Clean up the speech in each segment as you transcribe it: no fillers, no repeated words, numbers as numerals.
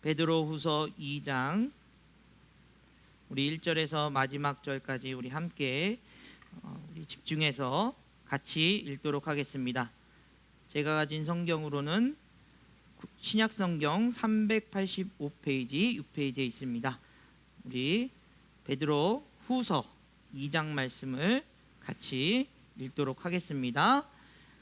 베드로후서 2장 우리 1절에서 마지막 절까지 우리 함께 우리 집중해서 같이 읽도록 하겠습니다. 제가 가진 성경으로는 신약성경 385페이지 6페이지에 있습니다. 우리 베드로후서 2장 말씀을 같이 읽도록 하겠습니다.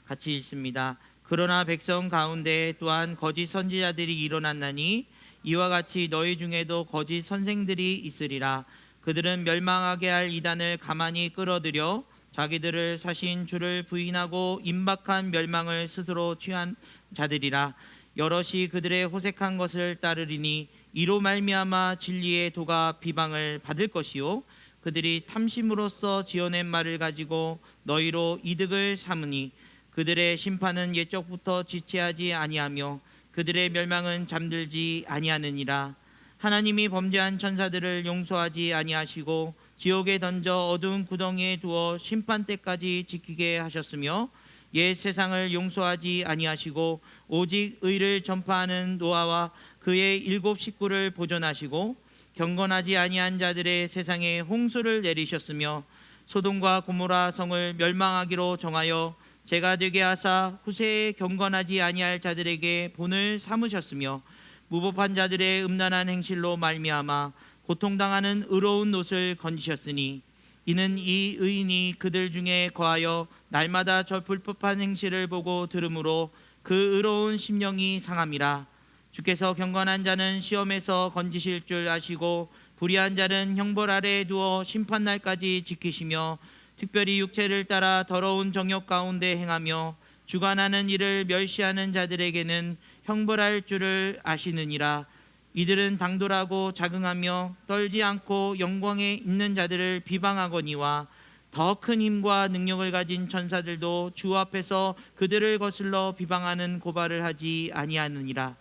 같이 읽습니다. 그러나 백성 가운데 또한 거짓 선지자들이 일어났나니 이와 같이 너희 중에도 거짓 선생들이 있으리라. 그들은 멸망하게 할 이단을 가만히 끌어들여 자기들을 사신 주를 부인하고 임박한 멸망을 스스로 취한 자들이라. 여럿이 그들의 호색한 것을 따르리니 이로 말미암아 진리의 도가 비방을 받을 것이요 그들이 탐심으로써 지어낸 말을 가지고 너희로 이득을 삼으니 그들의 심판은 옛적부터 지체하지 아니하며 그들의 멸망은 잠들지 아니하느니라. 하나님이 범죄한 천사들을 용서하지 아니하시고 지옥에 던져 어두운 구덩이에 두어 심판 때까지 지키게 하셨으며 옛 세상을 용서하지 아니하시고 오직 의를 전파하는 노아와 그의 7 식구를 보존하시고 경건하지 아니한 자들의 세상에 홍수를 내리셨으며 소돔과 고모라 성을 멸망하기로 정하여 재가 되게 하사 후세에 경건하지 아니할 자들에게 본을 삼으셨으며 무법한 자들의 음란한 행실로 말미암아 고통당하는 의로운 놋을 건지셨으니 이는 이 의인이 그들 중에 거하여 날마다 저 불법한 행실을 보고 들으므로 그 의로운 심령이 상함이라. 주께서 경건한 자는 시험에서 건지실 줄 아시고 불의한 자는 형벌 아래에 두어 심판날까지 지키시며 특별히 육체를 따라 더러운 정욕 가운데 행하며 주관하는 일을 멸시하는 자들에게는 형벌할 줄을 아시느니라. 이들은 당돌하고 자긍하며 떨지 않고 영광에 있는 자들을 비방하거니와 더 큰 힘과 능력을 가진 천사들도 주 앞에서 그들을 거슬러 비방하는 고발을 하지 아니하느니라.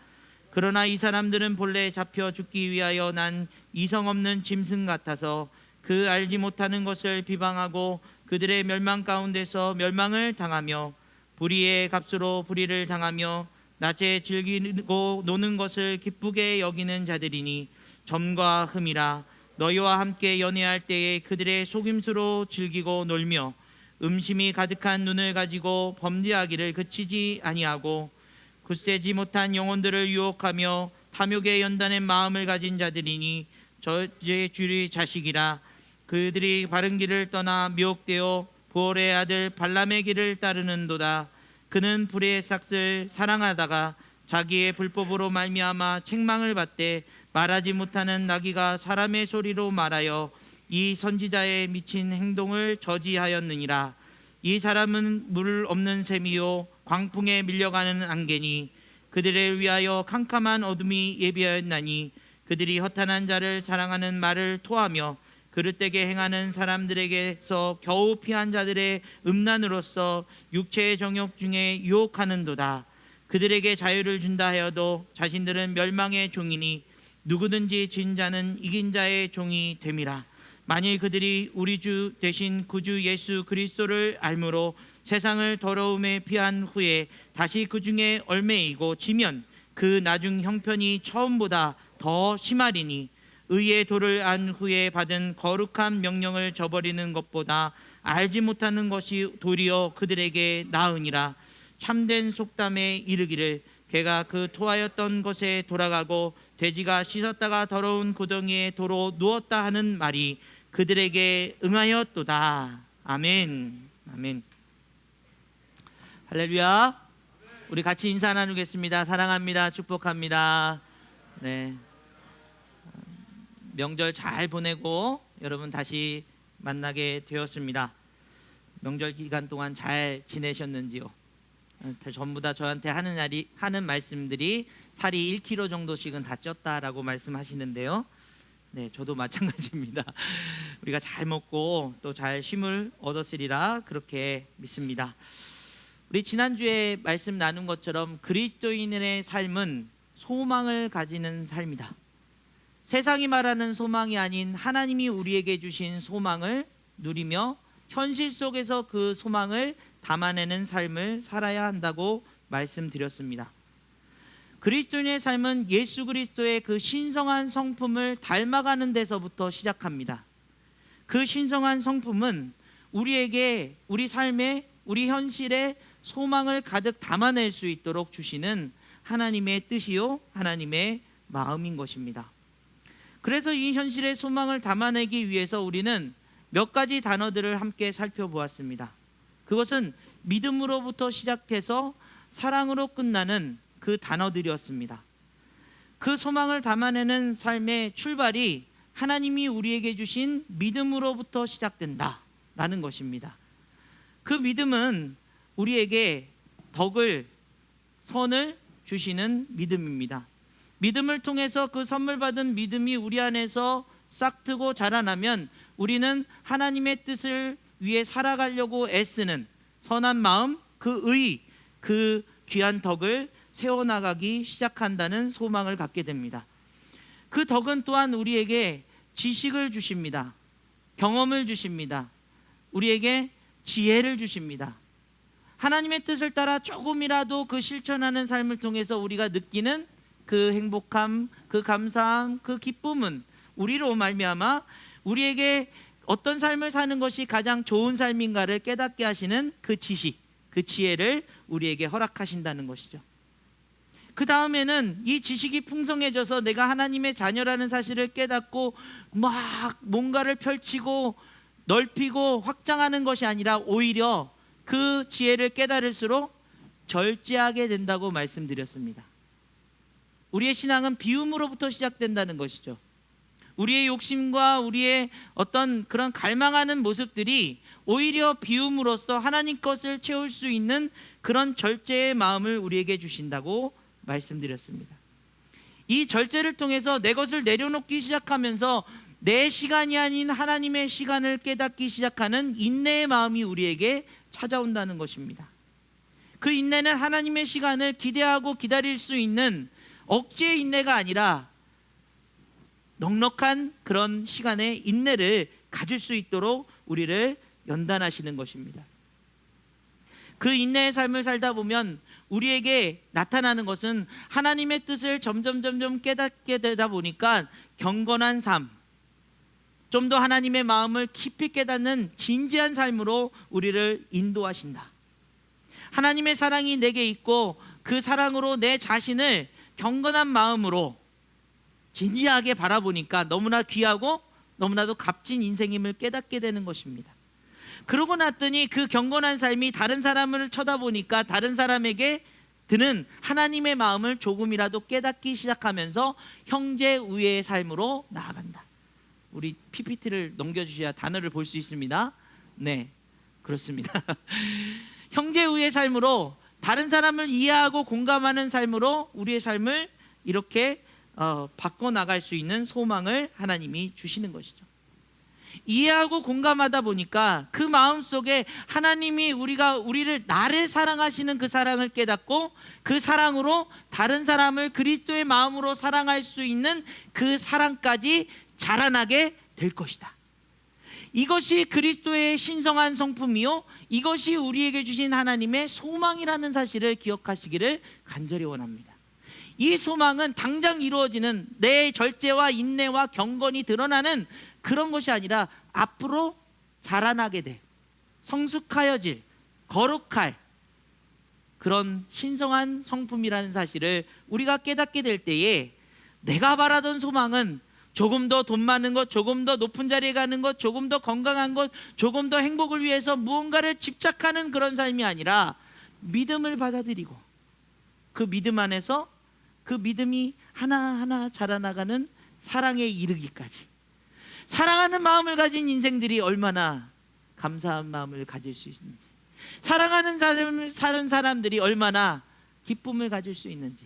그러나 이 사람들은 본래 잡혀 죽기 위하여 난 이성 없는 짐승 같아서 그 알지 못하는 것을 비방하고 그들의 멸망 가운데서 멸망을 당하며 불의의 값으로 불의를 당하며 낮에 즐기고 노는 것을 기쁘게 여기는 자들이니 점과 흠이라. 너희와 함께 연애할 때에 그들의 속임수로 즐기고 놀며 음심이 가득한 눈을 가지고 범죄하기를 그치지 아니하고 굳세지 못한 영혼들을 유혹하며 탐욕에 연단한 마음을 가진 자들이니 저의 주의 자식이라. 그들이 바른 길을 떠나 미혹되어 보올의 아들 발람의 길을 따르는도다. 그는 불의의 삭을 사랑하다가 자기의 불법으로 말미암아 책망을 받되 말하지 못하는 나귀가 사람의 소리로 말하여 이 선지자의 미친 행동을 저지하였느니라. 이 사람은 물 없는 샘이요 광풍에 밀려가는 안개니 그들을 위하여 캄캄한 어둠이 예비하였나니 그들이 허탄한 자를 사랑하는 말을 토하며 그릇되게 행하는 사람들에게서 겨우 피한 자들의 음란으로서 육체의 정욕 중에 유혹하는도다. 그들에게 자유를 준다 하여도 자신들은 멸망의 종이니 누구든지 진 자는 이긴 자의 종이 됨이라. 만일 그들이 우리 주 대신 구주 예수 그리스도를 알므로 세상을 더러움에 피한 후에 다시 그 중에 얽매이고 지면 그 나중 형편이 처음보다 더 심하리니 의의 도를 안 후에 받은 거룩한 명령을 저버리는 것보다 알지 못하는 것이 도리어 그들에게 나으니라. 참된 속담에 이르기를 개가 그 토하였던 것에 돌아가고 돼지가 씻었다가 더러운 구덩이에 도로 누웠다 하는 말이 그들에게 응하였도다. 아멘. 아멘. 할렐루야. 우리 같이 인사 나누겠습니다. 사랑합니다. 축복합니다. 네. 명절 잘 보내고 여러분 다시 만나게 되었습니다. 명절 기간 동안 잘 지내셨는지요? 전부 다 저한테 하는 말씀들이 살이 1kg 정도씩은 다 쪘다라고 말씀하시는데요. 네, 저도 마찬가지입니다. 우리가 잘 먹고 또 잘 쉼을 얻었으리라 그렇게 믿습니다. 우리 지난주에 말씀 나눈 것처럼 그리스도인의 삶은 소망을 가지는 삶이다. 세상이 말하는 소망이 아닌 하나님이 우리에게 주신 소망을 누리며 현실 속에서 그 소망을 담아내는 삶을 살아야 한다고 말씀드렸습니다. 그리스도인의 삶은 예수 그리스도의 그 신성한 성품을 닮아가는 데서부터 시작합니다. 그 신성한 성품은 우리에게 우리 삶에 우리 현실에 소망을 가득 담아낼 수 있도록 주시는 하나님의 뜻이요 하나님의 마음인 것입니다. 그래서 이 현실의 소망을 담아내기 위해서 우리는 몇 가지 단어들을 함께 살펴보았습니다. 그것은 믿음으로부터 시작해서 사랑으로 끝나는 그 단어들이었습니다. 그 소망을 담아내는 삶의 출발이 하나님이 우리에게 주신 믿음으로부터 시작된다라는 것입니다. 그 믿음은 우리에게 덕을, 선을 주시는 믿음입니다. 믿음을 통해서 그 선물 받은 믿음이 우리 안에서 싹트고 자라나면 우리는 하나님의 뜻을 위해 살아가려고 애쓰는 선한 마음, 그 의, 그 귀한 덕을 세워나가기 시작한다는 소망을 갖게 됩니다. 그 덕은 또한 우리에게 지식을 주십니다. 경험을 주십니다. 우리에게 지혜를 주십니다. 하나님의 뜻을 따라 조금이라도 그 실천하는 삶을 통해서 우리가 느끼는 그 행복함, 그 감사함, 그 기쁨은 우리로 말미암아 우리에게 어떤 삶을 사는 것이 가장 좋은 삶인가를 깨닫게 하시는 그 지식, 그 지혜를 우리에게 허락하신다는 것이죠. 그 다음에는 이 지식이 풍성해져서 내가 하나님의 자녀라는 사실을 깨닫고 막 뭔가를 펼치고 넓히고 확장하는 것이 아니라 오히려 그 지혜를 깨달을수록 절제하게 된다고 말씀드렸습니다. 우리의 신앙은 비움으로부터 시작된다는 것이죠. 우리의 욕심과 우리의 어떤 그런 갈망하는 모습들이 오히려 비움으로써 하나님 것을 채울 수 있는 그런 절제의 마음을 우리에게 주신다고 말씀드렸습니다. 이 절제를 통해서 내 것을 내려놓기 시작하면서 내 시간이 아닌 하나님의 시간을 깨닫기 시작하는 인내의 마음이 우리에게 찾아온다는 것입니다. 그 인내는 하나님의 시간을 기대하고 기다릴 수 있는 억지의 인내가 아니라 넉넉한 그런 시간의 인내를 가질 수 있도록 우리를 연단하시는 것입니다. 그 인내의 삶을 살다 보면 우리에게 나타나는 것은 하나님의 뜻을 점점 깨닫게 되다 보니까 경건한 삶, 좀 더 하나님의 마음을 깊이 깨닫는 진지한 삶으로 우리를 인도하신다. 하나님의 사랑이 내게 있고 그 사랑으로 내 자신을 경건한 마음으로 진지하게 바라보니까 너무나 귀하고 너무나도 값진 인생임을 깨닫게 되는 것입니다. 그러고 났더니 그 경건한 삶이 다른 사람을 쳐다보니까 다른 사람에게 드는 하나님의 마음을 조금이라도 깨닫기 시작하면서 형제 우애의 삶으로 나아간다. 우리 PPT를 넘겨주셔야 단어를 볼 수 있습니다. 네, 그렇습니다. 형제 우애의 삶으로 다른 사람을 이해하고 공감하는 삶으로 우리의 삶을 이렇게 바꿔나갈 수 있는 소망을 하나님이 주시는 것이죠. 이해하고 공감하다 보니까 그 마음속에 하나님이 우리를 나를 사랑하시는 그 사랑을 깨닫고 그 사랑으로 다른 사람을 그리스도의 마음으로 사랑할 수 있는 그 사랑까지 자라나게 될 것이다. 이것이 그리스도의 신성한 성품이요, 이것이 우리에게 주신 하나님의 소망이라는 사실을 기억하시기를 간절히 원합니다. 이 소망은 당장 이루어지는 내 절제와 인내와 경건이 드러나는 그런 것이 아니라 앞으로 자라나게 돼 성숙하여질, 거룩할 그런 신성한 성품이라는 사실을 우리가 깨닫게 될 때에 내가 바라던 소망은 조금 더 돈 많은 것, 조금 더 높은 자리에 가는 것, 조금 더 건강한 것, 조금 더 행복을 위해서 무언가를 집착하는 그런 삶이 아니라 믿음을 받아들이고 그 믿음 안에서 그 믿음이 하나하나 자라나가는 사랑에 이르기까지, 사랑하는 마음을 가진 인생들이 얼마나 감사한 마음을 가질 수 있는지, 사랑하는 삶을 사는 사람들이 얼마나 기쁨을 가질 수 있는지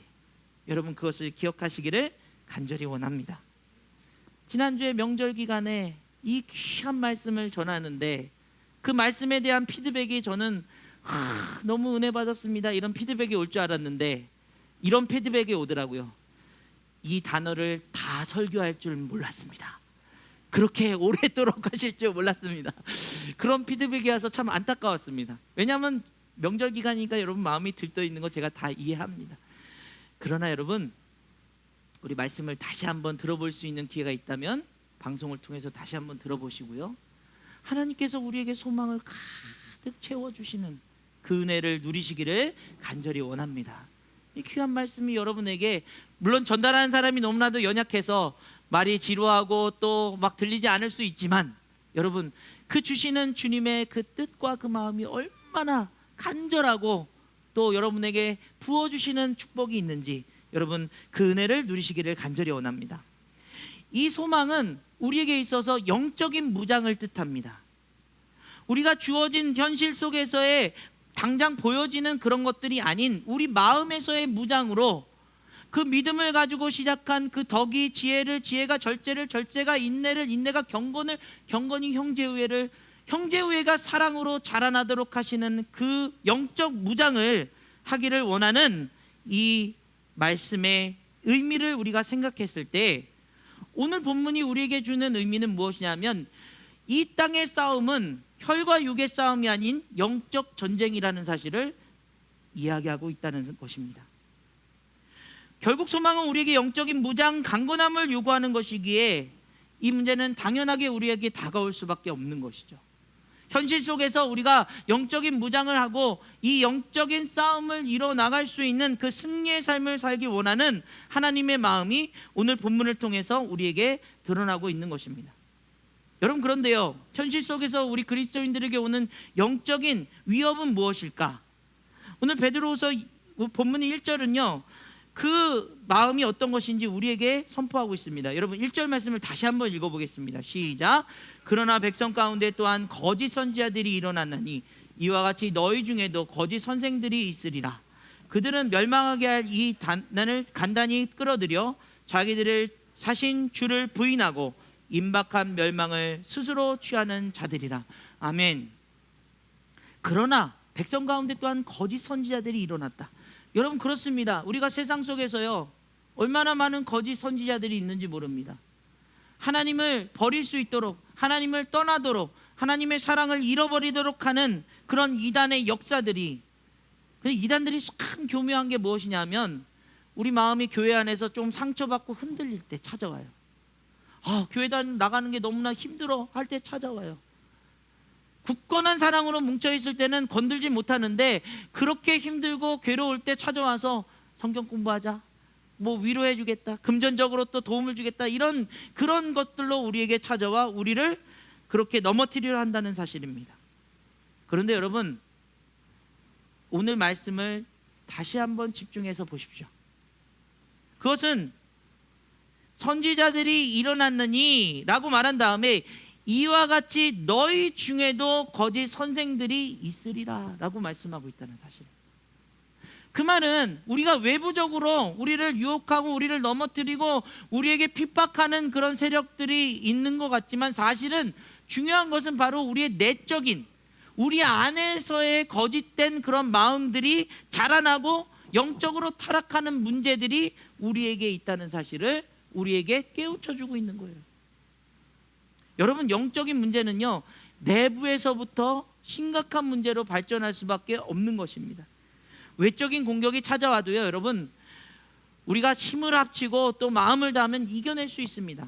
여러분 그것을 기억하시기를 간절히 원합니다. 지난주에 명절 기간에 이 귀한 말씀을 전하는데 그 말씀에 대한 피드백이 저는 너무 은혜 받았습니다 이런 피드백이 올 줄 알았는데 이런 피드백이 오더라고요. 이 단어를 다 설교할 줄 몰랐습니다. 그렇게 오래도록 하실 줄 몰랐습니다. 그런 피드백이 와서 참 안타까웠습니다. 왜냐하면 명절 기간이니까 여러분 마음이 들떠 있는 거 제가 다 이해합니다. 그러나 여러분, 우리 말씀을 다시 한번 들어볼 수 있는 기회가 있다면 방송을 통해서 다시 한번 들어보시고요, 하나님께서 우리에게 소망을 가득 채워주시는 그 은혜를 누리시기를 간절히 원합니다. 이 귀한 말씀이 여러분에게, 물론 전달하는 사람이 너무나도 연약해서 말이 지루하고 또 막 들리지 않을 수 있지만, 여러분, 그 주시는 주님의 그 뜻과 그 마음이 얼마나 간절하고 또 여러분에게 부어주시는 축복이 있는지, 여러분 그 은혜를 누리시기를 간절히 원합니다. 이 소망은 우리에게 있어서 영적인 무장을 뜻합니다. 우리가 주어진 현실 속에서의 당장 보여지는 그런 것들이 아닌 우리 마음에서의 무장으로, 그 믿음을 가지고 시작한 그 덕이 지혜를, 지혜가 절제를, 절제가 인내를, 인내가 경건을, 경건이 형제우애를, 형제우애가 사랑으로 자라나도록 하시는 그 영적 무장을 하기를 원하는 이 말씀의 의미를 우리가 생각했을 때, 오늘 본문이 우리에게 주는 의미는 무엇이냐면, 이 땅의 싸움은 혈과 육의 싸움이 아닌 영적 전쟁이라는 사실을 이야기하고 있다는 것입니다. 결국 소망은 우리에게 영적인 무장, 강건함을 요구하는 것이기에 이 문제는 당연하게 우리에게 다가올 수밖에 없는 것이죠. 현실 속에서 우리가 영적인 무장을 하고 이 영적인 싸움을 이뤄나갈 수 있는 그 승리의 삶을 살기 원하는 하나님의 마음이 오늘 본문을 통해서 우리에게 드러나고 있는 것입니다. 여러분, 그런데요, 현실 속에서 우리 그리스도인들에게 오는 영적인 위협은 무엇일까? 오늘 베드로후서 본문 1절은요 그 마음이 어떤 것인지 우리에게 선포하고 있습니다. 여러분, 1절 말씀을 다시 한번 읽어보겠습니다. 시작. 그러나 백성 가운데 또한 거짓 선지자들이 일어났나니 이와 같이 너희 중에도 거짓 선생들이 있으리라. 그들은 멸망하게 할 이 단난을 간단히 끌어들여 자기들을 사신 주를 부인하고 임박한 멸망을 스스로 취하는 자들이라. 아멘. 그러나 백성 가운데 또한 거짓 선지자들이 일어났다. 여러분, 그렇습니다. 우리가 세상 속에서요 얼마나 많은 거짓 선지자들이 있는지 모릅니다. 하나님을 버릴 수 있도록, 하나님을 떠나도록, 하나님의 사랑을 잃어버리도록 하는 그런 이단의 역사들이, 이단들이 참 교묘한 게 무엇이냐면, 우리 마음이 교회 안에서 좀 상처받고 흔들릴 때 찾아와요. 교회 나가는 게 너무나 힘들어 할 때 찾아와요. 굳건한 사랑으로 뭉쳐있을 때는 건들지 못하는데, 그렇게 힘들고 괴로울 때 찾아와서 성경 공부하자, 뭐 위로해 주겠다, 금전적으로 또 도움을 주겠다, 이런 그런 것들로 우리에게 찾아와 우리를 그렇게 넘어뜨리려 한다는 사실입니다. 그런데 여러분, 오늘 말씀을 다시 한번 집중해서 보십시오. 그것은 선지자들이 일어났느니 라고 말한 다음에 이와 같이 너희 중에도 거짓 선생들이 있으리라 라고 말씀하고 있다는 사실. 그 말은 우리가 외부적으로 우리를 유혹하고 우리를 넘어뜨리고 우리에게 핍박하는 그런 세력들이 있는 것 같지만, 사실은 중요한 것은 바로 우리의 내적인, 우리 안에서의 거짓된 그런 마음들이 자라나고 영적으로 타락하는 문제들이 우리에게 있다는 사실을 우리에게 깨우쳐주고 있는 거예요. 여러분, 영적인 문제는요 내부에서부터 심각한 문제로 발전할 수밖에 없는 것입니다. 외적인 공격이 찾아와도요 여러분, 우리가 힘을 합치고 또 마음을 다하면 이겨낼 수 있습니다.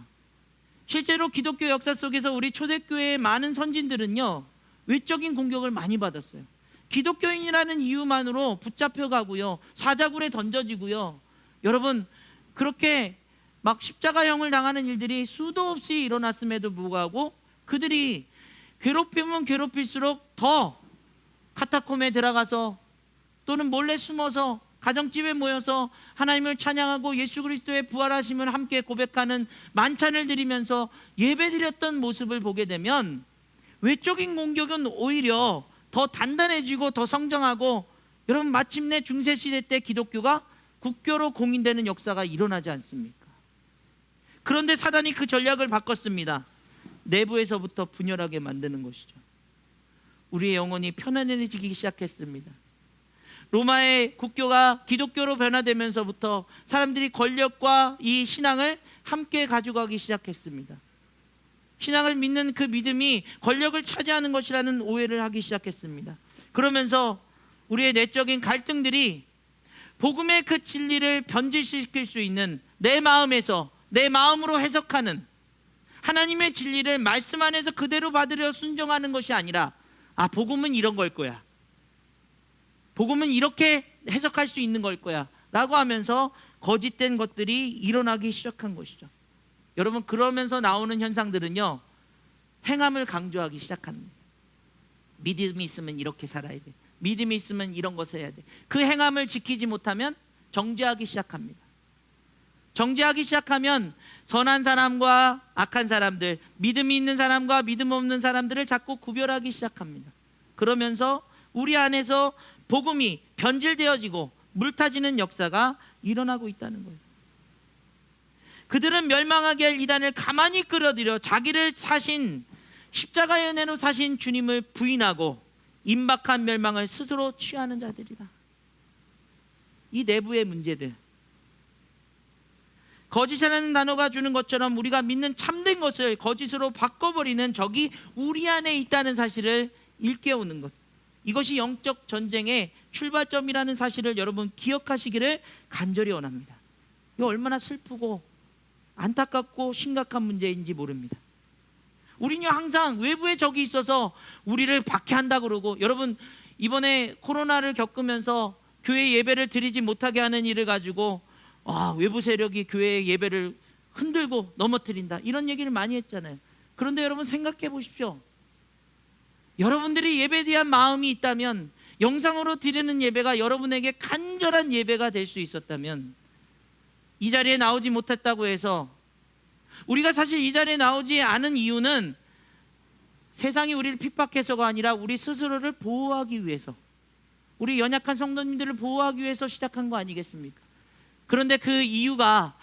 실제로 기독교 역사 속에서 우리 초대교회의 많은 선진들은요 외적인 공격을 많이 받았어요. 기독교인이라는 이유만으로 붙잡혀가고요, 사자굴에 던져지고요, 여러분 그렇게 막 십자가형을 당하는 일들이 수도 없이 일어났음에도 불구하고 그들이 괴롭히면 괴롭힐수록 더 카타콤에 들어가서 또는 몰래 숨어서 가정집에 모여서 하나님을 찬양하고 예수 그리스도의 부활하심을 함께 고백하는 만찬을 드리면서 예배드렸던 모습을 보게 되면, 외적인 공격은 오히려 더 단단해지고 더 성장하고, 여러분 마침내 중세시대 때 기독교가 국교로 공인되는 역사가 일어나지 않습니까? 그런데 사단이 그 전략을 바꿨습니다. 내부에서부터 분열하게 만드는 것이죠. 우리의 영혼이 편안해지기 시작했습니다. 로마의 국교가 기독교로 변화되면서부터 사람들이 권력과 이 신앙을 함께 가져가기 시작했습니다. 신앙을 믿는 그 믿음이 권력을 차지하는 것이라는 오해를 하기 시작했습니다. 그러면서 우리의 내적인 갈등들이 복음의 그 진리를 변질시킬 수 있는 내 마음에서 내 마음으로 해석하는 하나님의 진리를 말씀 안에서 그대로 받으려 순종하는 것이 아니라 복음은 이런 걸 거야, 복음은 이렇게 해석할 수 있는 걸 거야 라고 하면서 거짓된 것들이 일어나기 시작한 것이죠. 여러분, 그러면서 나오는 현상들은요, 행함을 강조하기 시작합니다. 믿음이 있으면 이렇게 살아야 돼, 믿음이 있으면 이런 것을 해야 돼. 그 행함을 지키지 못하면 정죄하기 시작합니다. 정죄하기 시작하면 선한 사람과 악한 사람들, 믿음이 있는 사람과 믿음 없는 사람들을 자꾸 구별하기 시작합니다. 그러면서 우리 안에서 복음이 변질되어지고 물타지는 역사가 일어나고 있다는 거예요. 그들은 멸망하게 할 이단을 가만히 끌어들여 자기를 사신, 십자가의 은혜로 사신 주님을 부인하고 임박한 멸망을 스스로 취하는 자들이다. 이 내부의 문제들, 거짓이라는 단어가 주는 것처럼 우리가 믿는 참된 것을 거짓으로 바꿔버리는 적이 우리 안에 있다는 사실을 일깨우는 것, 이것이 영적 전쟁의 출발점이라는 사실을 여러분 기억하시기를 간절히 원합니다. 이거 얼마나 슬프고 안타깝고 심각한 문제인지 모릅니다. 우리는 항상 외부의 적이 있어서 우리를 박해한다 그러고, 여러분 이번에 코로나를 겪으면서 교회 예배를 드리지 못하게 하는 일을 가지고 외부 세력이 교회의 예배를 흔들고 넘어뜨린다, 이런 얘기를 많이 했잖아요. 그런데 여러분 생각해 보십시오. 여러분들이 예배에 대한 마음이 있다면, 영상으로 드리는 예배가 여러분에게 간절한 예배가 될 수 있었다면, 이 자리에 나오지 못했다고 해서, 우리가 사실 이 자리에 나오지 않은 이유는 세상이 우리를 핍박해서가 아니라 우리 스스로를 보호하기 위해서, 우리 연약한 성도님들을 보호하기 위해서 시작한 거 아니겠습니까? 그런데 그 이유가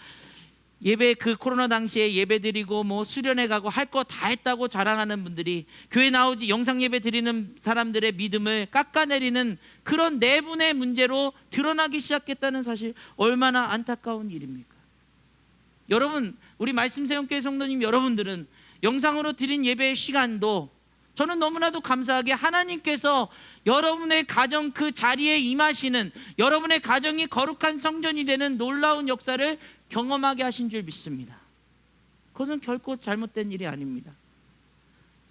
예배, 그 코로나 당시에 예배 드리고 뭐 수련회 가고 할 거 다 했다고 자랑하는 분들이 교회 나오지 영상 예배 드리는 사람들의 믿음을 깎아내리는 그런 내분의 문제로 드러나기 시작했다는 사실, 얼마나 안타까운 일입니까? 여러분, 우리 말씀세움교회 성도님 여러분들은 영상으로 드린 예배의 시간도 저는 너무나도 감사하게 하나님께서 여러분의 가정 그 자리에 임하시는, 여러분의 가정이 거룩한 성전이 되는 놀라운 역사를 경험하게 하신 줄 믿습니다. 그것은 결코 잘못된 일이 아닙니다.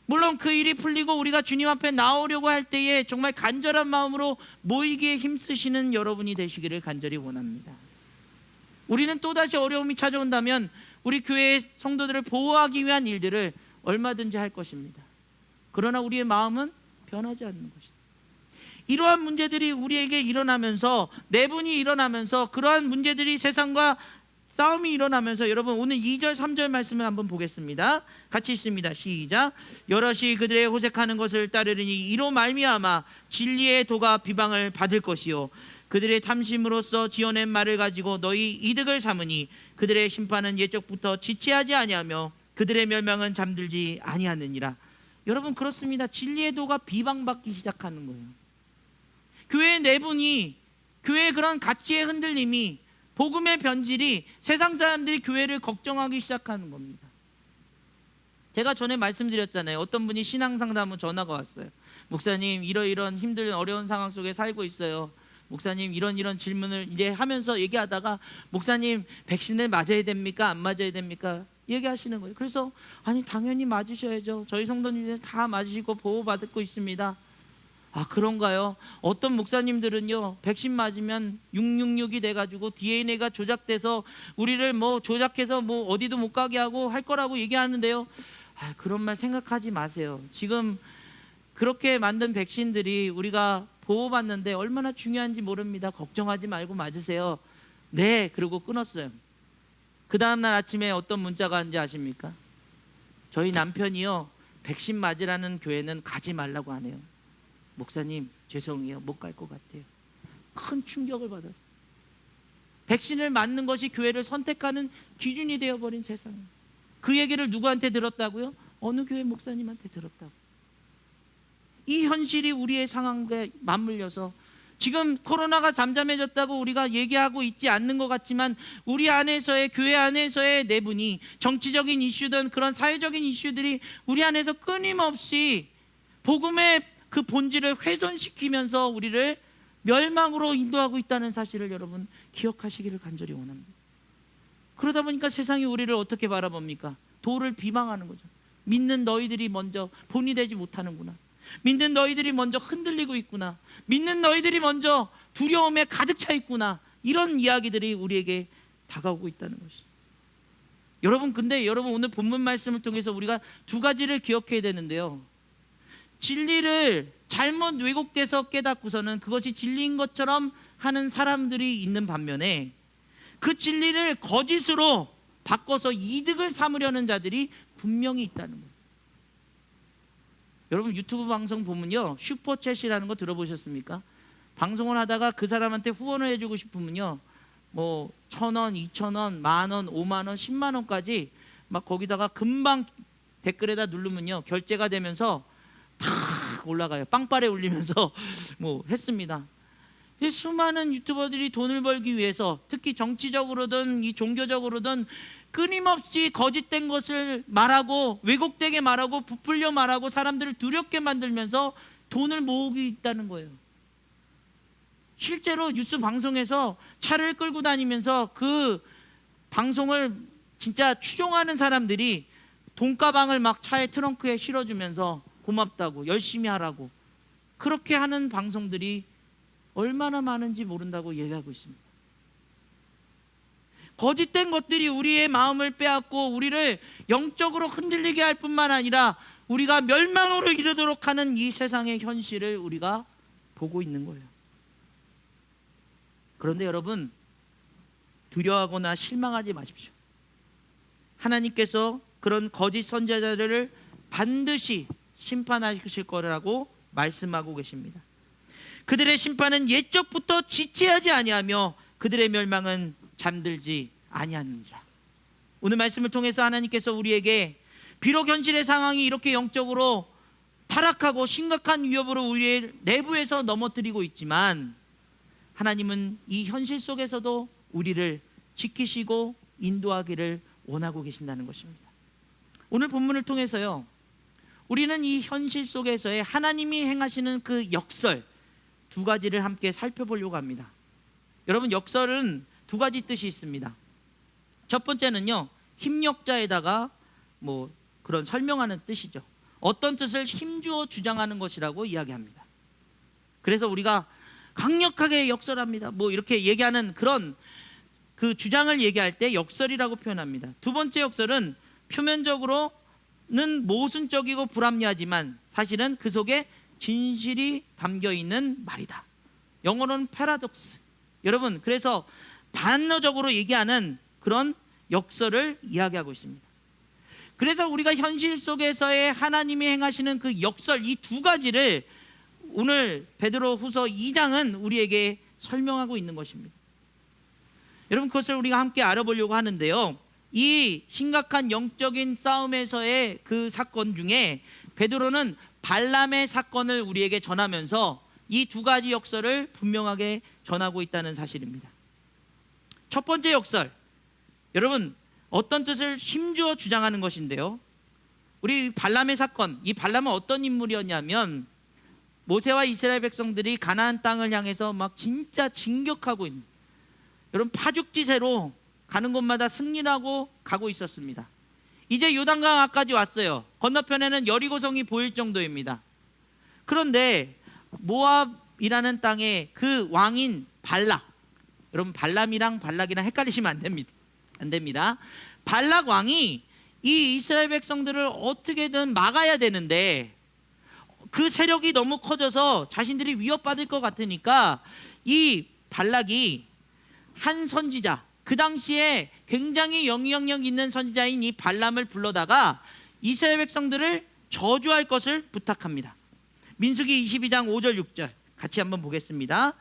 물론 그 일이 풀리고 우리가 주님 앞에 나오려고 할 때에 정말 간절한 마음으로 모이기에 힘쓰시는 여러분이 되시기를 간절히 원합니다. 우리는 또다시 어려움이 찾아온다면 우리 교회의 성도들을 보호하기 위한 일들을 얼마든지 할 것입니다. 그러나 우리의 마음은 변하지 않는 것이다. 이러한 문제들이 우리에게 일어나면서, 내분이 일어나면서, 그러한 문제들이 세상과 싸움이 일어나면서, 여러분 오늘 2절 3절 말씀을 한번 보겠습니다. 같이 읽습니다. 시작. 여럿이 그들의 호색하는 것을 따르리니 이로 말미암아 진리의 도가 비방을 받을 것이요 그들의 탐심으로써 지어낸 말을 가지고 너희 이득을 삼으니 그들의 심판은 옛적부터 지체하지 아니하며 그들의 멸망은 잠들지 아니하느니라. 여러분 그렇습니다. 진리의 도가 비방받기 시작하는 거예요. 교회의 내분이, 교회의 그런 가치의 흔들림이, 복음의 변질이 세상 사람들이 교회를 걱정하기 시작하는 겁니다. 제가 전에 말씀드렸잖아요. 어떤 분이 신앙상담으로 전화가 왔어요. 목사님, 이런 힘든 어려운 상황 속에 살고 있어요. 목사님, 이런 질문을 이제 하면서 얘기하다가, 목사님 백신을 맞아야 됩니까? 안 맞아야 됩니까? 얘기하시는 거예요. 그래서 아니 당연히 맞으셔야죠. 저희 성도님들 다 맞으시고 보호받고 있습니다. 그런가요? 어떤 목사님들은요, 백신 맞으면 666이 돼가지고 DNA가 조작돼서 우리를 조작해서 어디도 못 가게 하고 할 거라고 얘기하는데요. 그런 말 생각하지 마세요. 지금 그렇게 만든 백신들이 우리가 보호받는데 얼마나 중요한지 모릅니다. 걱정하지 말고 맞으세요. 네, 그리고 끊었어요. 그 다음날 아침에 어떤 문자가 왔는지 아십니까? 저희 남편이요, 백신 맞으라는 교회는 가지 말라고 하네요. 목사님 죄송해요, 못 갈 것 같아요. 큰 충격을 받았어요. 백신을 맞는 것이 교회를 선택하는 기준이 되어버린 세상. 그 얘기를 누구한테 들었다고요? 어느 교회 목사님한테 들었다고. 이 현실이 우리의 상황에 맞물려서 지금 코로나가 잠잠해졌다고 우리가 얘기하고 있지 않는 것 같지만, 우리 안에서의, 교회 안에서의 내분이, 정치적인 이슈든 그런 사회적인 이슈들이 우리 안에서 끊임없이 복음의 그 본질을 훼손시키면서 우리를 멸망으로 인도하고 있다는 사실을 여러분 기억하시기를 간절히 원합니다. 그러다 보니까 세상이 우리를 어떻게 바라봅니까? 도를 비방하는 거죠. 믿는 너희들이 먼저 본이 되지 못하는구나. 믿는 너희들이 먼저 흔들리고 있구나. 믿는 너희들이 먼저 두려움에 가득 차 있구나. 이런 이야기들이 우리에게 다가오고 있다는 것이죠. 여러분, 근데 여러분 오늘 본문 말씀을 통해서 우리가 두 가지를 기억해야 되는데요. 진리를 잘못 왜곡돼서 깨닫고서는 그것이 진리인 것처럼 하는 사람들이 있는 반면에 그 진리를 거짓으로 바꿔서 이득을 삼으려는 자들이 분명히 있다는 거예요. 여러분 유튜브 방송 보면요, 슈퍼챗이라는 거 들어보셨습니까? 방송을 하다가 그 사람한테 후원을 해주고 싶으면요, 뭐 1,000원, 2,000원, 10,000원, 50,000원, 100,000원까지 막 거기다가 금방 댓글에다 누르면요 결제가 되면서 탁 올라가요. 빵빠레 울리면서 뭐 했습니다. 수많은 유튜버들이 돈을 벌기 위해서 특히 정치적으로든 이 종교적으로든 끊임없이 거짓된 것을 말하고 왜곡되게 말하고 부풀려 말하고 사람들을 두렵게 만들면서 돈을 모으고 있다는 거예요. 실제로 뉴스 방송에서 차를 끌고 다니면서 그 방송을 진짜 추종하는 사람들이 돈가방을 막 차의 트렁크에 실어주면서 고맙다고 열심히 하라고 그렇게 하는 방송들이 얼마나 많은지 모른다고 얘기하고 있습니다. 거짓된 것들이 우리의 마음을 빼앗고 우리를 영적으로 흔들리게 할 뿐만 아니라 우리가 멸망으로 이르도록 하는 이 세상의 현실을 우리가 보고 있는 거예요. 그런데 여러분, 두려워하거나 실망하지 마십시오. 하나님께서 그런 거짓 선지자들을 반드시 심판하실 거라고 말씀하고 계십니다. 그들의 심판은 옛적부터 지체하지 아니하며 그들의 멸망은 잠들지 아니하느니라. 오늘 말씀을 통해서 하나님께서 우리에게 비록 현실의 상황이 이렇게 영적으로 타락하고 심각한 위협으로 우리의 내부에서 넘어뜨리고 있지만 하나님은 이 현실 속에서도 우리를 지키시고 인도하기를 원하고 계신다는 것입니다. 오늘 본문을 통해서요, 우리는 이 현실 속에서의 하나님이 행하시는 그 역설 두 가지를 함께 살펴보려고 합니다. 여러분, 역설은 두 가지 뜻이 있습니다. 첫 번째는요, 힘력자에다가 뭐 그런 설명하는 뜻이죠. 어떤 뜻을 힘주어 주장하는 것이라고 이야기합니다. 그래서 우리가 강력하게 역설합니다 뭐 이렇게 얘기하는 그런 그 주장을 얘기할 때 역설이라고 표현합니다. 두 번째 역설은 표면적으로는 모순적이고 불합리하지만 사실은 그 속에 진실이 담겨 있는 말이다. 영어로는 패러독스. 여러분, 그래서 반어적으로 얘기하는 그런 역설을 이야기하고 있습니다. 그래서 우리가 현실 속에서의 하나님이 행하시는 그 역설 이 두 가지를 오늘 베드로후서 2장은 우리에게 설명하고 있는 것입니다. 여러분, 그것을 우리가 함께 알아보려고 하는데요, 이 심각한 영적인 싸움에서의 그 사건 중에 베드로는 발람의 사건을 우리에게 전하면서 이 두 가지 역설을 분명하게 전하고 있다는 사실입니다. 첫 번째 역설, 여러분 어떤 뜻을 힘주어 주장하는 것인데요, 우리 발람의 사건, 이 발람은 어떤 인물이었냐면 모세와 이스라엘 백성들이 가나안 땅을 향해서 막 진짜 진격하고 있는, 여러분 파죽지세로 가는 곳마다 승리하고 가고 있었습니다. 이제 요단강 앞까지 왔어요. 건너편에는 여리고성이 보일 정도입니다. 그런데 모압이라는 땅에 그 왕인 발락, 여러분 발람이랑 발락이랑 헷갈리시면 안 됩니다. 발락 왕이 이 이스라엘 백성들을 어떻게든 막아야 되는데 그 세력이 너무 커져서 자신들이 위협받을 것 같으니까 이 발락이 한 선지자, 그 당시에 굉장히 영향력 있는 선지자인 이 발람을 불러다가 이스라엘 백성들을 저주할 것을 부탁합니다. 민수기 22장 5절 6절 같이 한번 보겠습니다.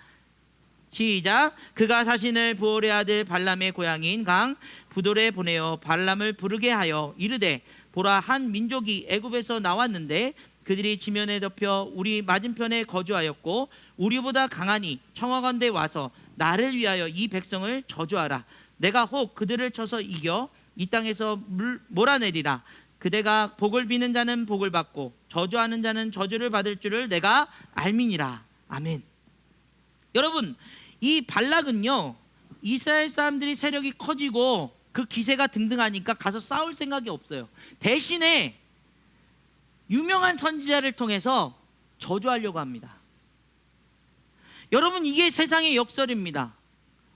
시작. 그가 자신을 부올의 아들 발람의 고향인 강 부돌에 보내어 발람을 부르게 하여 이르되, 보라, 한 민족이 애굽에서 나왔는데 그들이 지면에 덮여 우리 맞은편에 거주하였고 우리보다 강하니 청하건대 와서 나를 위하여 이 백성을 저주하라. 내가 혹 그들을 쳐서 이겨 이 땅에서 몰아내리라. 그대가 복을 비는 자는 복을 받고 저주하는 자는 저주를 받을 줄을 내가 알미니라. 아멘. 여러분, 이 발락은요, 이스라엘 사람들이 세력이 커지고 그 기세가 등등하니까 가서 싸울 생각이 없어요. 대신에 유명한 선지자를 통해서 저주하려고 합니다. 여러분, 이게 세상의 역설입니다.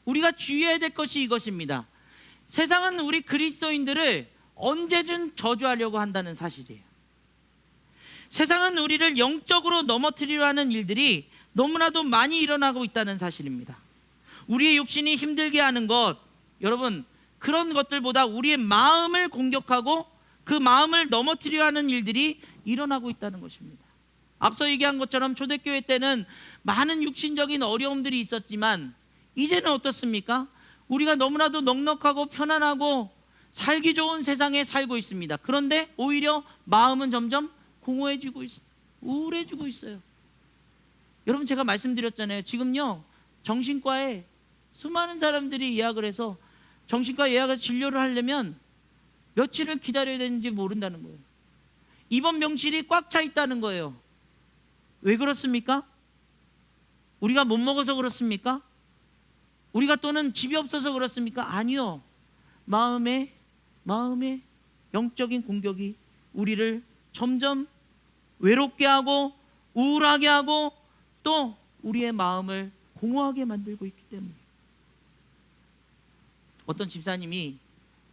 우리가 주의해야 될 것이 이것입니다. 세상은 우리 그리스도인들을 언제든 저주하려고 한다는 사실이에요. 세상은 우리를 영적으로 넘어뜨리려 하는 일들이 너무나도 많이 일어나고 있다는 사실입니다. 우리의 육신이 힘들게 하는 것, 여러분, 그런 것들보다 우리의 마음을 공격하고 그 마음을 넘어뜨리려 하는 일들이 일어나고 있다는 것입니다. 앞서 얘기한 것처럼 초대교회 때는 많은 육신적인 어려움들이 있었지만 이제는 어떻습니까? 우리가 너무나도 넉넉하고 편안하고 살기 좋은 세상에 살고 있습니다. 그런데 오히려 마음은 점점 공허해지고 있어요. 우울해지고 있어요. 여러분, 제가 말씀드렸잖아요. 지금요, 정신과에 수많은 사람들이 예약을 해서 정신과 예약을 진료를 하려면 며칠을 기다려야 되는지 모른다는 거예요. 입원 병실이 꽉 차 있다는 거예요. 왜 그렇습니까? 우리가 못 먹어서 그렇습니까? 우리가 또는 집이 없어서 그렇습니까? 아니요. 마음의 영적인 공격이 우리를 점점 외롭게 하고 우울하게 하고 또 우리의 마음을 공허하게 만들고 있기 때문에. 어떤 집사님이,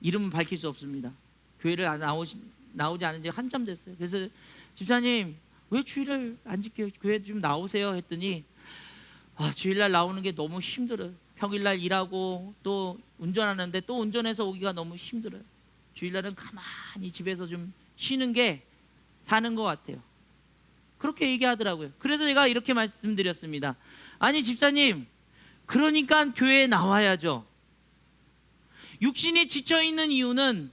이름은 밝힐 수 없습니다, 교회를 나오지 않은 지 한참 됐어요. 그래서 집사님, 왜 주일을 안 지켜요? 교회 좀 나오세요 했더니, 주일날 나오는 게 너무 힘들어요. 평일날 일하고 또 운전하는데 또 운전해서 오기가 너무 힘들어요. 주일날은 가만히 집에서 좀 쉬는 게 사는 것 같아요. 그렇게 얘기하더라고요. 그래서 제가 이렇게 말씀드렸습니다. 아니 집사님, 그러니까 교회에 나와야죠. 육신이 지쳐있는 이유는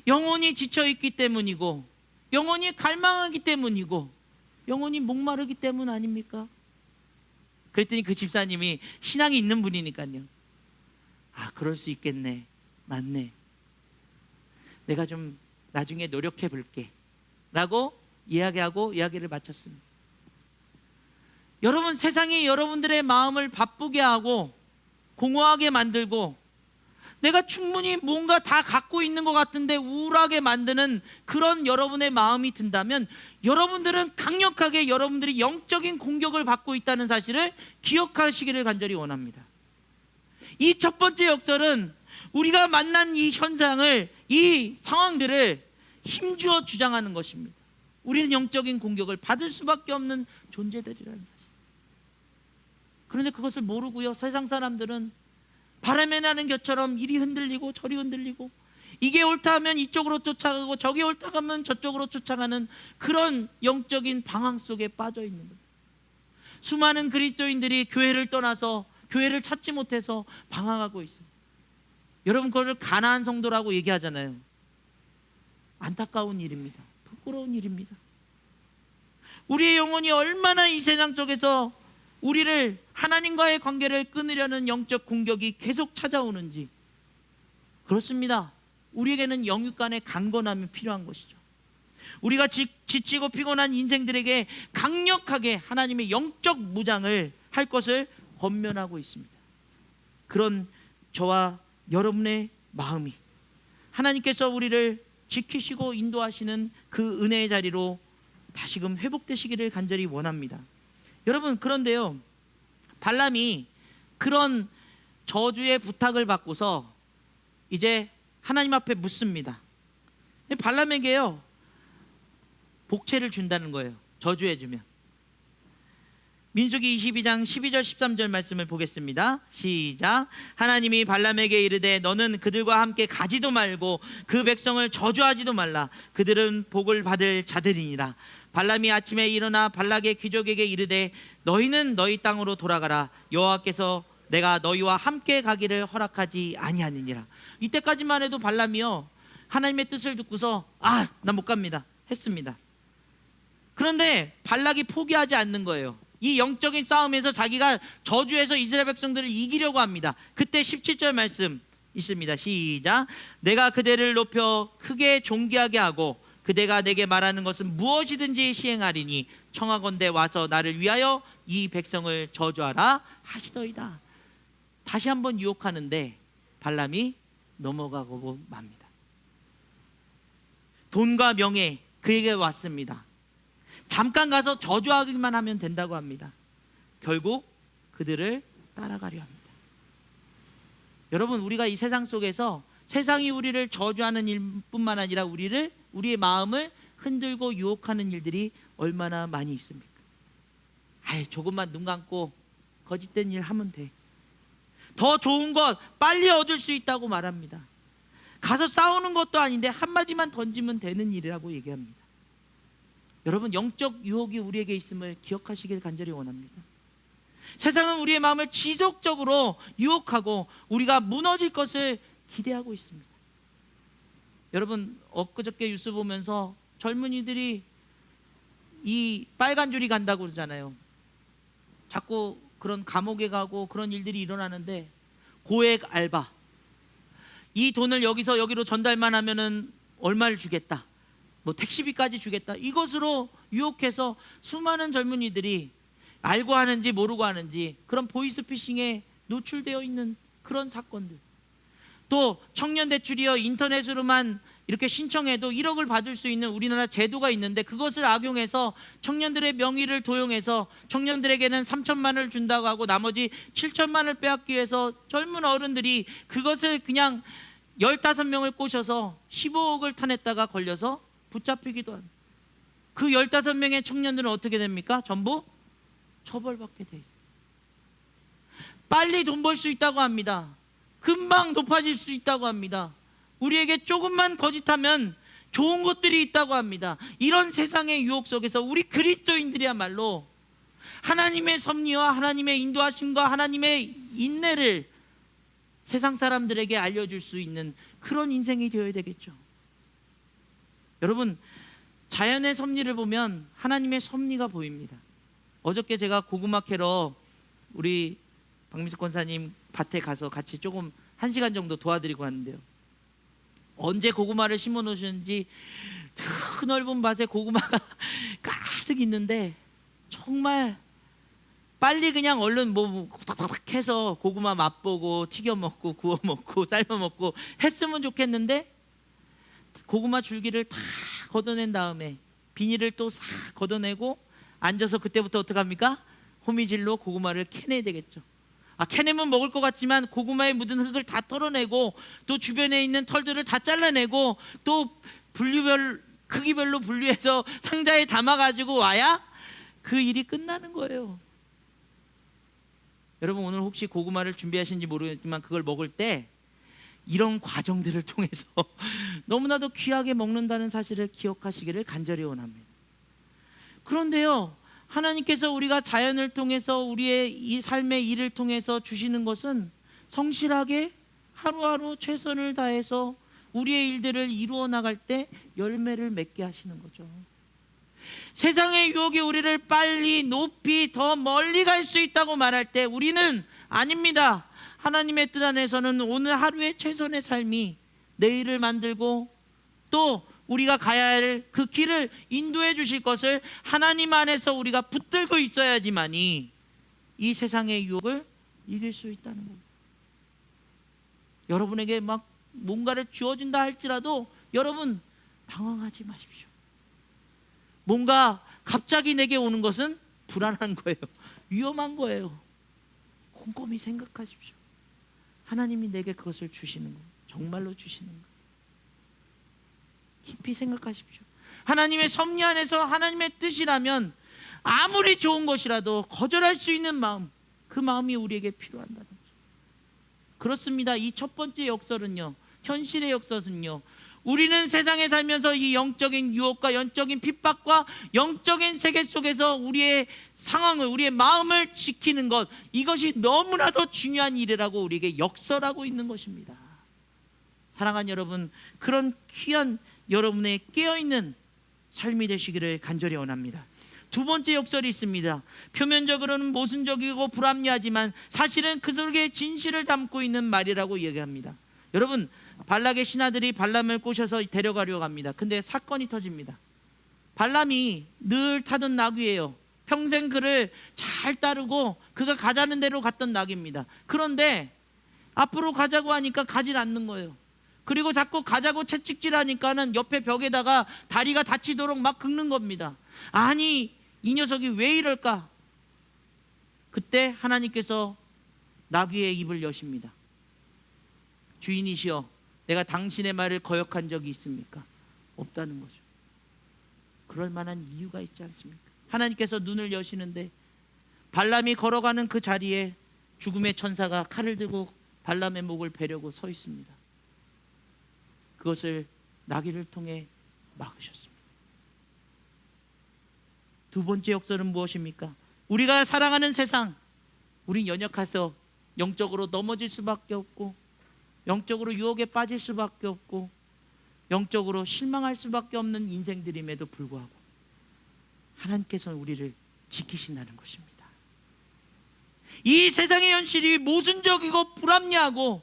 영혼이 지쳐있기 때문이고, 영혼이 갈망하기 때문이고, 영혼이 목마르기 때문 아닙니까? 그랬더니 그 집사님이 신앙이 있는 분이니까요, 그럴 수 있겠네, 맞네, 내가 좀 나중에 노력해 볼게 라고 이야기를 마쳤습니다. 여러분, 세상이 여러분들의 마음을 바쁘게 하고 공허하게 만들고 내가 충분히 뭔가 다 갖고 있는 것 같은데 우울하게 만드는 그런 여러분의 마음이 든다면 여러분들은 강력하게 여러분들이 영적인 공격을 받고 있다는 사실을 기억하시기를 간절히 원합니다. 이 첫 번째 역설은 우리가 만난 이 현상을, 이 상황들을 힘주어 주장하는 것입니다. 우리는 영적인 공격을 받을 수밖에 없는 존재들이라는 사실. 그런데 그것을 모르고요, 세상 사람들은 바람에 나는 것처럼 이리 흔들리고 저리 흔들리고, 이게 옳다 하면 이쪽으로 쫓아가고 저게 옳다 하면 저쪽으로 쫓아가는 그런 영적인 방황 속에 빠져 있는 거예요. 수많은 그리스도인들이 교회를 떠나서 교회를 찾지 못해서 방황하고 있어요. 여러분, 그걸 가나안 성도라고 얘기하잖아요. 안타까운 일입니다. 부끄러운 일입니다. 우리의 영혼이 얼마나 이 세상 속에서 우리를, 하나님과의 관계를 끊으려는 영적 공격이 계속 찾아오는지. 그렇습니다. 우리에게는 영육 간의 강건함이 필요한 것이죠. 우리가 지치고 피곤한 인생들에게 강력하게 하나님의 영적 무장을 할 것을 권면하고 있습니다. 그런 저와 여러분의 마음이 하나님께서 우리를 지키시고 인도하시는 그 은혜의 자리로 다시금 회복되시기를 간절히 원합니다. 여러분, 그런데요, 발람이 그런 저주의 부탁을 받고서 이제 하나님 앞에 묻습니다. 발람에게요, 복채를 준다는 거예요. 저주해주면. 민수기 22장 12절 13절 말씀을 보겠습니다. 시작. 하나님이 발람에게 이르되 너는 그들과 함께 가지도 말고 그 백성을 저주하지도 말라. 그들은 복을 받을 자들이니라. 발람이 아침에 일어나 발락의 귀족에게 이르되 너희는 너희 땅으로 돌아가라. 여호와께서 내가 너희와 함께 가기를 허락하지 아니하느니라. 이때까지만 해도 발람이요, 하나님의 뜻을 듣고서 나 못 갑니다 했습니다. 그런데 발락이 포기하지 않는 거예요. 이 영적인 싸움에서 자기가 저주해서 이스라엘 백성들을 이기려고 합니다. 그때 17절 말씀 있습니다. 시작. 내가 그대를 높여 크게 존귀하게 하고 그대가 내게 말하는 것은 무엇이든지 시행하리니 청하건대 와서 나를 위하여 이 백성을 저주하라 하시더이다. 다시 한번 유혹하는데 발람이 넘어가고 맙니다. 돈과 명예 그에게 왔습니다. 잠깐 가서 저주하기만 하면 된다고 합니다. 결국 그들을 따라가려 합니다. 여러분, 우리가 이 세상 속에서 세상이 우리를 저주하는 일뿐만 아니라 우리의 마음을 흔들고 유혹하는 일들이 얼마나 많이 있습니까? 조금만 눈 감고 거짓된 일 하면 돼. 더 좋은 것 빨리 얻을 수 있다고 말합니다. 가서 싸우는 것도 아닌데 한마디만 던지면 되는 일이라고 얘기합니다. 여러분, 영적 유혹이 우리에게 있음을 기억하시길 간절히 원합니다. 세상은 우리의 마음을 지속적으로 유혹하고 우리가 무너질 것을 기대하고 있습니다. 여러분, 엊그저께 뉴스 보면서 젊은이들이 이 빨간 줄이 간다고 그러잖아요. 자꾸 그런 감옥에 가고 그런 일들이 일어나는데, 고액 알바, 이 돈을 여기서 여기로 전달만 하면은 얼마를 주겠다, 뭐 택시비까지 주겠다, 이것으로 유혹해서 수많은 젊은이들이 알고 하는지 모르고 하는지 그런 보이스피싱에 노출되어 있는 그런 사건들. 또 청년 대출이요, 인터넷으로만 이렇게 신청해도 1억을 받을 수 있는 우리나라 제도가 있는데, 그것을 악용해서 청년들의 명의를 도용해서 청년들에게는 3천만 원을 준다고 하고 나머지 7천만 원을 빼앗기 위해서 젊은 어른들이 그것을 그냥 15명을 꼬셔서 15억을 타냈다가 걸려서 붙잡히기도 한, 그 15명의 청년들은 어떻게 됩니까? 전부 처벌받게 돼 있어요. 빨리 돈 벌 수 있다고 합니다. 금방 높아질 수 있다고 합니다. 우리에게 조금만 거짓하면 좋은 것들이 있다고 합니다. 이런 세상의 유혹 속에서 우리 그리스도인들이야말로 하나님의 섭리와 하나님의 인도하심과 하나님의 인내를 세상 사람들에게 알려줄 수 있는 그런 인생이 되어야 되겠죠. 여러분, 자연의 섭리를 보면 하나님의 섭리가 보입니다. 어저께 제가 고구마 캐러 우리 박미숙 권사님 밭에 가서 같이 조금 1시간 정도 도와드리고 왔는데요, 언제 고구마를 심어 놓으셨는지 그 넓은 밭에 고구마가 가득 있는데, 정말 빨리 그냥 얼른 뭐 탁탁탁 해서 고구마 맛보고 튀겨 먹고 구워 먹고 삶아 먹고 했으면 좋겠는데, 고구마 줄기를 다 걷어낸 다음에 비닐을 또 싹 걷어내고 앉아서 그때부터 어떡합니까? 호미질로 고구마를 캐내야 되겠죠. 캐내면 먹을 것 같지만 고구마에 묻은 흙을 다 털어내고 또 주변에 있는 털들을 다 잘라내고 또 크기별로 분류해서 상자에 담아가지고 와야 그 일이 끝나는 거예요. 여러분, 오늘 혹시 고구마를 준비하신지 모르겠지만 그걸 먹을 때 이런 과정들을 통해서 너무나도 귀하게 먹는다는 사실을 기억하시기를 간절히 원합니다. 그런데요, 하나님께서 우리가 자연을 통해서 우리의 이 삶의 일을 통해서 주시는 것은 성실하게 하루하루 최선을 다해서 우리의 일들을 이루어 나갈 때 열매를 맺게 하시는 거죠. 세상의 유혹이 우리를 빨리 높이 더 멀리 갈 수 있다고 말할 때 우리는 아닙니다. 하나님의 뜻 안에서는 오늘 하루의 최선의 삶이 내일을 만들고 또 우리가 가야 할 그 길을 인도해 주실 것을 하나님 안에서 우리가 붙들고 있어야지만이 이 세상의 유혹을 이길 수 있다는 겁니다. 여러분에게 막 뭔가를 주어진다 할지라도 여러분 당황하지 마십시오. 뭔가 갑자기 내게 오는 것은 불안한 거예요. 위험한 거예요. 곰곰이 생각하십시오. 하나님이 내게 그것을 주시는 거, 정말로 주시는 거, 깊이 생각하십시오. 하나님의 섭리 안에서 하나님의 뜻이라면 아무리 좋은 것이라도 거절할 수 있는 마음, 그 마음이 우리에게 필요한다는 거죠. 그렇습니다. 이 첫 번째 역설은요, 현실의 역설은요, 우리는 세상에 살면서 이 영적인 유혹과 영적인 핍박과 영적인 세계 속에서 우리의 상황을, 우리의 마음을 지키는 것, 이것이 너무나도 중요한 일이라고 우리에게 역설하고 있는 것입니다. 사랑하는 여러분, 그런 귀한 여러분의 깨어있는 삶이 되시기를 간절히 원합니다. 두 번째 역설이 있습니다. 표면적으로는 모순적이고 불합리하지만 사실은 그 속에 진실을 담고 있는 말이라고 얘기합니다. 여러분, 발락의 신하들이 발람을 꼬셔서 데려가려고 합니다. 근데 사건이 터집니다. 발람이 늘 타던 나귀예요. 평생 그를 잘 따르고 그가 가자는 대로 갔던 낙입니다. 그런데 앞으로 가자고 하니까 가질 않는 거예요. 그리고 자꾸 가자고 채찍질하니까는 옆에 벽에다가 다리가 다치도록 막 긁는 겁니다. 아니, 이 녀석이 왜 이럴까? 그때 하나님께서 나귀의 입을 여십니다. 주인이시여, 내가 당신의 말을 거역한 적이 있습니까? 없다는 거죠. 그럴 만한 이유가 있지 않습니까? 하나님께서 눈을 여시는데 발람이 걸어가는 그 자리에 죽음의 천사가 칼을 들고 발람의 목을 베려고 서 있습니다. 그것을 나귀를 통해 막으셨습니다. 두 번째 역설은 무엇입니까? 우리가 살아가는 세상, 우린 연약해서 영적으로 넘어질 수밖에 없고, 영적으로 유혹에 빠질 수밖에 없고, 영적으로 실망할 수밖에 없는 인생들임에도 불구하고 하나님께서는 우리를 지키신다는 것입니다. 이 세상의 현실이 모순적이고 불합리하고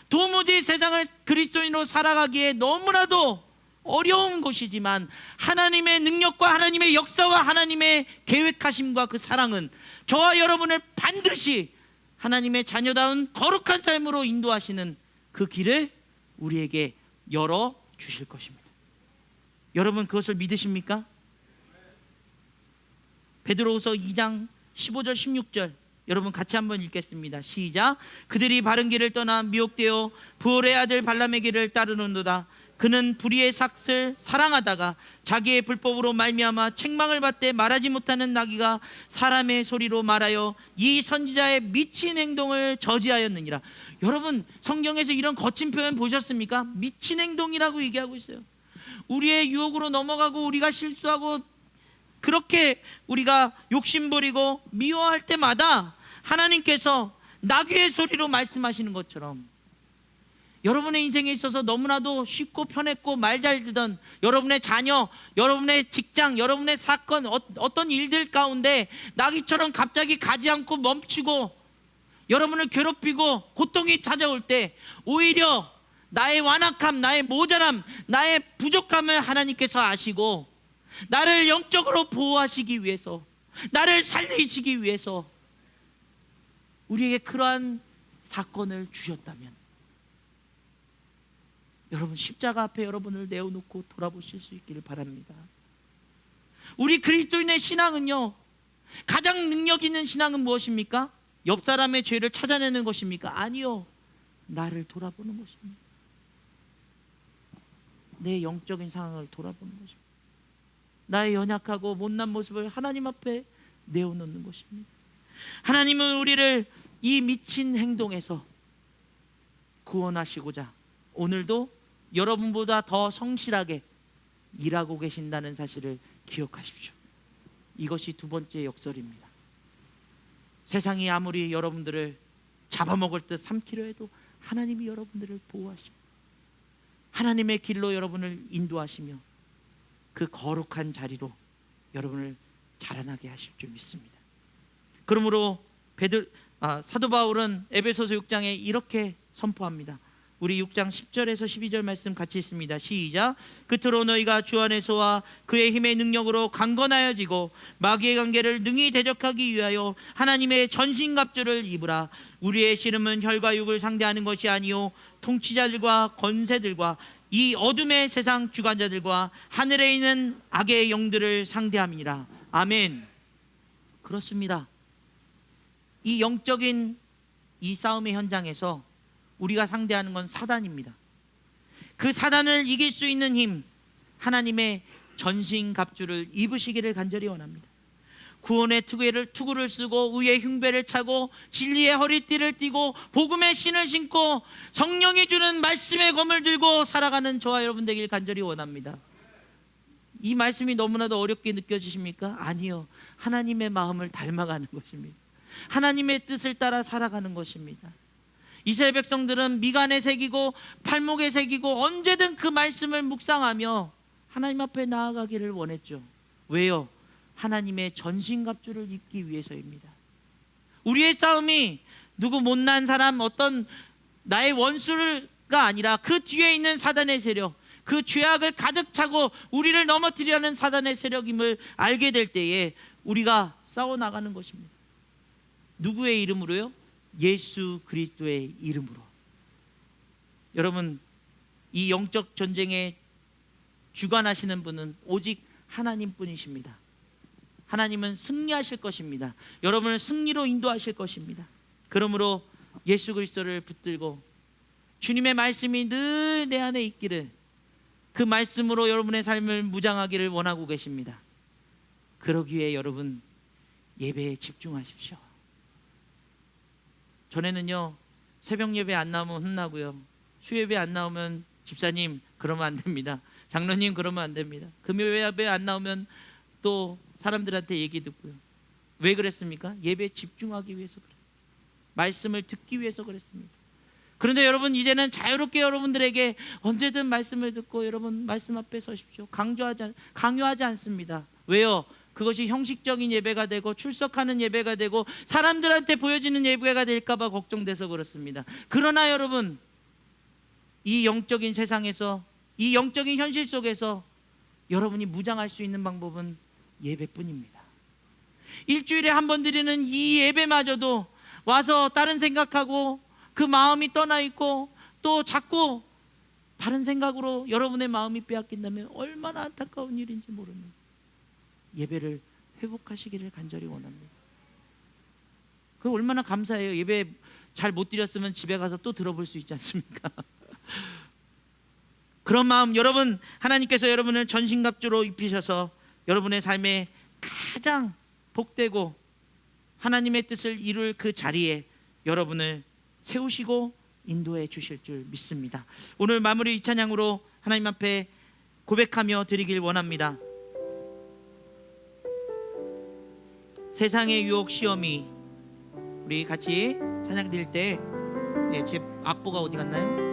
도무지 세상을 그리스도인으로 살아가기에 너무나도 어려운 것이지만 하나님의 능력과 하나님의 역사와 하나님의 계획하심과 그 사랑은 저와 여러분을 반드시 하나님의 자녀다운 거룩한 삶으로 인도하시는 그 길을 우리에게 열어 주실 것입니다. 여러분 그것을 믿으십니까? 베드로후서 2장 15절 16절 여러분 같이 한번 읽겠습니다. 시작. 그들이 바른 길을 떠나 미혹되어 부올의 아들 발람의 길을 따르는도다. 그는 불의의 삭을 사랑하다가 자기의 불법으로 말미암아 책망을 받되 말하지 못하는 나귀가 사람의 소리로 말하여 이 선지자의 미친 행동을 저지하였느니라. 여러분 성경에서 이런 거친 표현 보셨습니까? 미친 행동이라고 얘기하고 있어요. 우리의 유혹으로 넘어가고 우리가 실수하고 그렇게 우리가 욕심부리고 미워할 때마다 하나님께서 나귀의 소리로 말씀하시는 것처럼 여러분의 인생에 있어서 너무나도 쉽고 편했고 말 잘 듣던 여러분의 자녀, 여러분의 직장, 여러분의 사건, 어떤 일들 가운데 나귀처럼 갑자기 가지 않고 멈추고 여러분을 괴롭히고 고통이 찾아올 때 오히려 나의 완악함, 나의 모자람, 나의 부족함을 하나님께서 아시고 나를 영적으로 보호하시기 위해서, 나를 살리시기 위해서 우리에게 그러한 사건을 주셨다면 여러분 십자가 앞에 여러분을 내어놓고 돌아보실 수 있기를 바랍니다. 우리 그리스도인의 신앙은요, 가장 능력 있는 신앙은 무엇입니까? 옆 사람의 죄를 찾아내는 것입니까? 아니요, 나를 돌아보는 것입니다. 내 영적인 상황을 돌아보는 것입니다. 나의 연약하고 못난 모습을 하나님 앞에 내어놓는 것입니다. 하나님은 우리를 이 미친 행동에서 구원하시고자 오늘도 여러분보다 더 성실하게 일하고 계신다는 사실을 기억하십시오. 이것이 두 번째 역설입니다. 세상이 아무리 여러분들을 잡아먹을 듯 삼키려 해도 하나님이 여러분들을 보호하십니다. 하나님의 길로 여러분을 인도하시며 그 거룩한 자리로 여러분을 자라나게 하실 줄 믿습니다. 그러므로 사도 바울은 에베소서 6장에 이렇게 선포합니다. 우리 6장 10절에서 12절 말씀 같이 읽습니다. 시작. 끝으로 너희가 주 안에서와 그의 힘의 능력으로 강건하여지고 마귀의 관계를 능히 대적하기 위하여 하나님의 전신갑주를 입으라. 우리의 씨름은 혈과 육을 상대하는 것이 아니요 통치자들과 권세들과 이 어둠의 세상 주관자들과 하늘에 있는 악의 영들을 상대함이니라. 아멘. 그렇습니다. 이 영적인 이 싸움의 현장에서 우리가 상대하는 건 사단입니다. 그 사단을 이길 수 있는 힘, 하나님의 전신갑주를 입으시기를 간절히 원합니다. 구원의 투구를 쓰고 의의 흉배를 차고 진리의 허리띠를 띠고 복음의 신을 신고 성령이 주는 말씀의 검을 들고 살아가는 저와 여러분 되길 간절히 원합니다. 이 말씀이 너무나도 어렵게 느껴지십니까? 아니요, 하나님의 마음을 닮아가는 것입니다. 하나님의 뜻을 따라 살아가는 것입니다. 이스라엘 백성들은 미간에 새기고 팔목에 새기고 언제든 그 말씀을 묵상하며 하나님 앞에 나아가기를 원했죠. 왜요? 하나님의 전신갑주를 입기 위해서입니다. 우리의 싸움이 누구 못난 사람, 어떤 나의 원수가 아니라 그 뒤에 있는 사단의 세력, 그 죄악을 가득 차고 우리를 넘어뜨리려는 사단의 세력임을 알게 될 때에 우리가 싸워 나가는 것입니다. 누구의 이름으로요? 예수 그리스도의 이름으로. 여러분, 이 영적 전쟁에 주관하시는 분은 오직 하나님뿐이십니다. 하나님은 승리하실 것입니다. 여러분을 승리로 인도하실 것입니다. 그러므로 예수 그리스도를 붙들고 주님의 말씀이 늘 내 안에 있기를, 그 말씀으로 여러분의 삶을 무장하기를 원하고 계십니다. 그러기에 여러분 예배에 집중하십시오. 전에는요, 새벽 예배 안 나오면 혼나고요, 수예배 안 나오면 집사님 그러면 안 됩니다, 장로님 그러면 안 됩니다, 금요 예배 안 나오면 또 사람들한테 얘기 듣고요. 왜 그랬습니까? 예배에 집중하기 위해서 그래요. 말씀을 듣기 위해서 그랬습니다. 그런데 여러분, 이제는 자유롭게 여러분들에게 언제든 말씀을 듣고 여러분 말씀 앞에 서십시오. 강요하지 않습니다. 왜요? 그것이 형식적인 예배가 되고 출석하는 예배가 되고 사람들한테 보여지는 예배가 될까 봐 걱정돼서 그렇습니다. 그러나 여러분, 이 영적인 세상에서, 이 영적인 현실 속에서 여러분이 무장할 수 있는 방법은 예배뿐입니다. 일주일에 한 번 드리는 이 예배마저도 와서 다른 생각하고 그 마음이 떠나 있고 또 자꾸 다른 생각으로 여러분의 마음이 빼앗긴다면 얼마나 안타까운 일인지 모릅니다. 예배를 회복하시기를 간절히 원합니다. 그 얼마나 감사해요. 예배 잘 못 드렸으면 집에 가서 또 들어볼 수 있지 않습니까? 그런 마음, 여러분, 하나님께서 여러분을 전신갑주로 입히셔서 여러분의 삶에 가장 복되고 하나님의 뜻을 이룰 그 자리에 여러분을 세우시고 인도해 주실 줄 믿습니다. 오늘 마무리 이 찬양으로 하나님 앞에 고백하며 드리길 원합니다. 세상의 유혹 시험이, 우리 같이 찬양 드릴 때, 제 악보가 어디 갔나요?